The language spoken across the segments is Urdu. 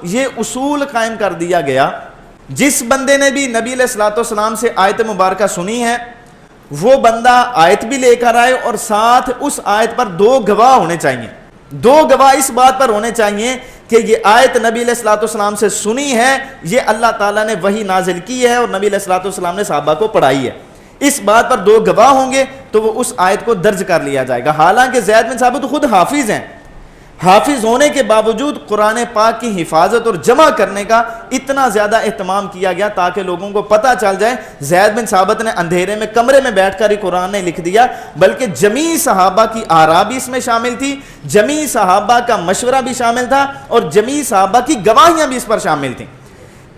یہ اصول قائم کر دیا گیا، جس بندے نے بھی نبی علیہ الصلوۃ والسلام سے آیت مبارکہ سنی ہے وہ بندہ آیت بھی لے کر آئے اور ساتھ اس آیت پر دو گواہ ہونے چاہیے. دو گواہ اس بات پر ہونے چاہیے کہ یہ آیت نبی علیہ الصلوۃ والسلام سے سنی ہے، یہ اللہ تعالیٰ نے وحی نازل کی ہے اور نبی علیہ الصلوۃ والسلام نے صحابہ کو پڑھائی ہے. اس بات پر دو گواہ ہوں گے تو وہ اس آیت کو درج کر لیا جائے گا. حالانکہ زید بن ثابت خود حافظ ہیں، حافظ ہونے کے باوجود قرآن پاک کی حفاظت اور جمع کرنے کا اتنا زیادہ اہتمام کیا گیا تاکہ لوگوں کو پتہ چل جائے زید بن ثابت نے اندھیرے میں کمرے میں بیٹھ کر ہی قرآن نہیں لکھ دیا، بلکہ جمیع صحابہ کی آراء بھی اس میں شامل تھی، جمیع صحابہ کا مشورہ بھی شامل تھا اور جمیع صحابہ کی گواہیاں بھی اس پر شامل تھیں.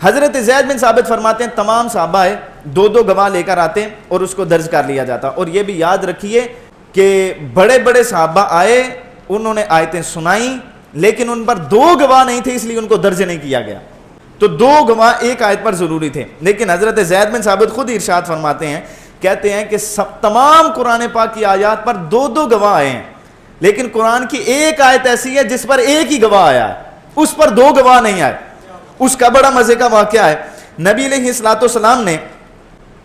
حضرت زید بن ثابت فرماتے ہیں تمام صحابہ دو دو گواہ لے کر آتے اور اس کو درج کر لیا جاتا. اور یہ بھی یاد رکھیے کہ بڑے بڑے صحابہ آئے، انہوں نے آیتیں سنائیں لیکن ان پر دو گواہ نہیں تھے، اس لیے ان کو درج نہیں کیا گیا. تو دو گواہ ایک آیت پر ضروری تھے. لیکن حضرت زید بن ثابت خود ارشاد فرماتے ہیں، کہتے ہیں کہ تمام قرآن پاک کی آیات پر دو دو گواہ آئے ہیں، لیکن قرآن کی ایک آیت ایسی ہے جس پر ایک ہی گواہ آیا ہے، اس پر دو گواہ نہیں آئے. اس کا بڑا مزے کا واقعہ ہے، نبی علیہ الصلوۃ والسلام نے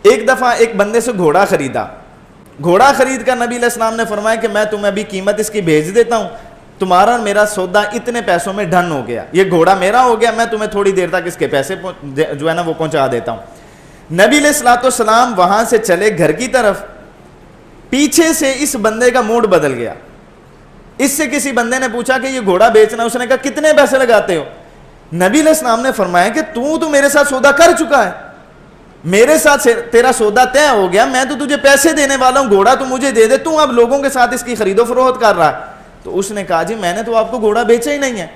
ایک دفعہ ایک بندے سے گھوڑا خریدا. گھوڑا خرید کر نبی علیہ السلام نے فرمایا کہ میں تمہیں ابھی قیمت اس کی بھیج دیتا ہوں، تمہارا میرا سودا اتنے پیسوں میں ڈن ہو گیا، یہ گھوڑا میرا ہو گیا، میں تمہیں تھوڑی دیر تک اس کے پیسے جو ہے نا وہ پہنچا دیتا ہوں. نبی علیہ الصلوۃ والسلام وہاں سے چلے گھر کی طرف، پیچھے سے اس بندے کا موڈ بدل گیا. اس سے کسی بندے نے پوچھا کہ یہ گھوڑا بیچنا، اس نے کہا کتنے پیسے لگاتے ہو؟ نبی علیہ السلام نے فرمایا کہ تو میرے ساتھ سودا کر چکا ہے، میرے ساتھ تیرا سودا طے ہو گیا، میں تو تجھے پیسے دینے والا ہوں، گھوڑا تو مجھے دے دے، تو اب لوگوں کے ساتھ اس کی خرید و فروخت کر رہا ہے. تو اس نے کہا جی میں نے تو آپ کو گھوڑا بیچا ہی نہیں ہے،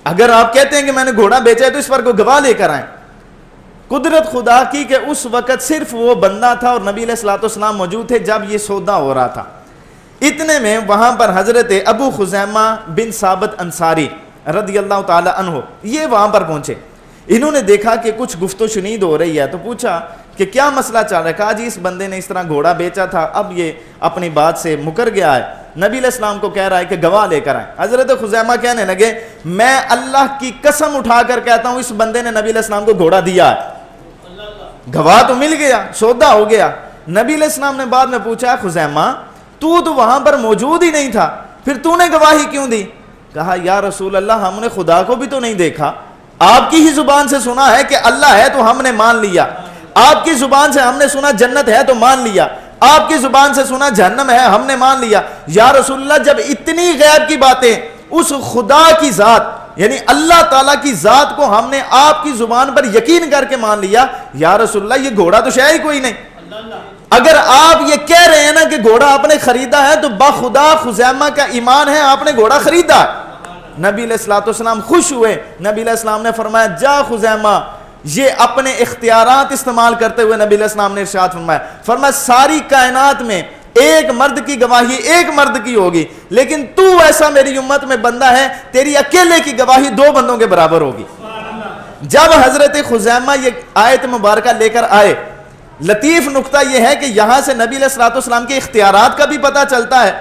اگر آپ کہتے ہیں کہ میں نے گھوڑا بیچا ہے تو اس پر کوئی گواہ لے کر آئیں. قدرت خدا کی کہ اس وقت صرف وہ بندہ تھا اور نبی علیہ الصلوۃ والسلام موجود تھے جب یہ سودا ہو رہا تھا. اتنے میں وہاں پر حضرت ابو خزیمہ بن ثابت انصاری رضی اللہ تعالی عنہ یہ وہاں پر پہنچے. انہوں نے دیکھا کہ کچھ گفت و شنید ہو رہی ہے تو پوچھا کہ کیا مسئلہ چل رہا ہے؟ کہا جی اس بندے نے اس طرح گھوڑا بیچا تھا، اب یہ اپنی بات سے مکر گیا ہے، نبی علیہ السلام کو کہہ رہا ہے کہ گواہ لے کر آئیں. حضرت خزیمہ کہنے لگے میں اللہ کی قسم اٹھا کر کہتا ہوں اس بندے نے نبی علیہ السلام کو گھوڑا دیا ہے. گواہ تو مل گیا، سودا ہو گیا. نبی علیہ السلام نے بعد میں پوچھا خزیمہ تو وہاں پر موجود ہی نہیں تھا، پھر تو نے گواہی کیوں دی؟ کہا یا رسول اللہ ہم نے خدا کو بھی تو نہیں دیکھا، آپ کی ہی زبان سے سنا ہے کہ اللہ ہے تو ہم نے مان لیا، آپ کی زبان سے ہم نے سنا جنت ہے تو مان لیا، آپ کی زبان سے سنا جہنم ہے ہم نے مان لیا. یا رسول اللہ جب اتنی غیب کی باتیں اس خدا کی ذات یعنی اللہ تعالیٰ کی ذات کو ہم نے آپ کی زبان پر یقین کر کے مان لیا، یا رسول اللہ یہ گھوڑا تو شاید کوئی نہیں. اگر آپ یہ کہہ رہے ہیں نا کہ گھوڑا آپ نے خریدا ہے تو بخدا خزیمہ کا ایمان ہے آپ نے گھوڑا خریدا. نبی علیہ الصلوۃ والسلام خوش ہوئے. نبی علیہ السلام نے فرمایا جا خزیمہ، یہ اپنے اختیارات استعمال کرتے ہوئے نبی علیہ السلام نے ارشاد فرمایا ساری کائنات میں ایک مرد کی گواہی ایک مرد کی ہوگی، لیکن تو ایسا میری امت میں بندہ ہے تیری اکیلے کی گواہی دو بندوں کے برابر ہوگی. جب حضرت خزیمہ یہ آیت مبارکہ لے کر آئے، لطیف نقطہ یہ ہے کہ یہاں سے نبی علیہ الصلوۃ والسلام کے اختیارات کا بھی پتہ چلتا ہے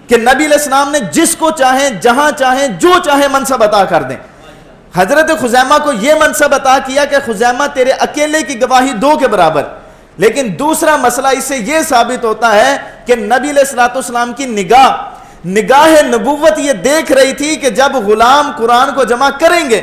کہ نبی علیہ السلام نے جس کو چاہیں جہاں چاہیں جو چاہیں منصب عطا کر دیں. حضرت خزیمہ کو یہ منصب عطا کیا کہ خزیمہ تیرے اکیلے کی گواہی دو کے برابر. لیکن دوسرا مسئلہ اس سے یہ ثابت ہوتا ہے کہ نبی علیہ الصلوۃ والسلام کی نگاہ نبوت یہ دیکھ رہی تھی کہ جب غلام قرآن کو جمع کریں گے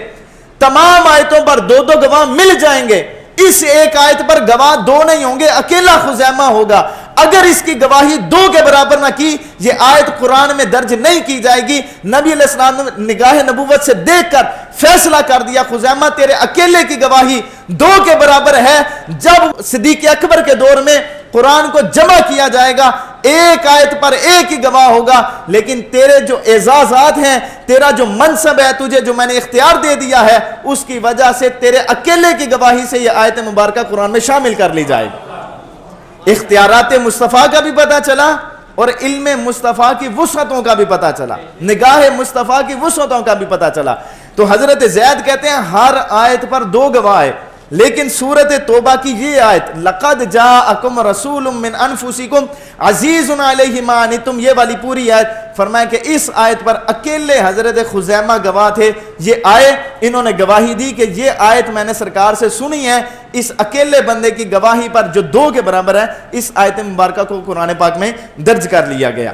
تمام آیتوں پر دو دو گواہ مل جائیں گے، اس ایک آیت پر گواہ دو نہیں ہوں گے، اکیلا خزیمہ ہوگا. اگر اس کی گواہی دو کے برابر نہ کی یہ آیت قرآن میں درج نہیں کی جائے گی. نبی علیہ السلام نے نگاہ نبوت سے دیکھ کر فیصلہ کر دیا خزیمہ تیرے اکیلے کی گواہی دو کے برابر ہے. جب صدیق اکبر کے دور میں قرآن کو جمع کیا جائے گا ایک آیت پر ایک ہی گواہ ہوگا، لیکن تیرے جو اعزازات ہیں، تیرا جو منصب ہے، تجھے جو میں نے اختیار دے دیا ہے، اس کی وجہ سے تیرے اکیلے کی گواہی سے یہ آیت مبارکہ قرآن میں شامل کر لی جائے گی. اختیارات مصطفیٰ کا بھی پتہ چلا اور علم مصطفیٰ کی وسعتوں کا بھی پتہ چلا، نگاہ مصطفیٰ کی وسعتوں کا بھی پتہ چلا. تو حضرت زید کہتے ہیں ہر آیت پر دو گواہ ہے، لیکن سورت توبہ کی یہ آیت لقد جاءکم رسول من انفسکم عزیز علیہ ما عنتم، یہ والی پوری آیت، فرمایا کہ اس آیت پر اکیلے حضرت خزیمہ گواہ تھے، یہ آئے انہوں نے گواہی دی کہ یہ آیت میں نے سرکار سے سنی ہے، اس اکیلے بندے کی گواہی پر جو 2 کے برابر ہے، اس آیت مبارکہ کو قرآن پاک میں درج کر لیا گیا۔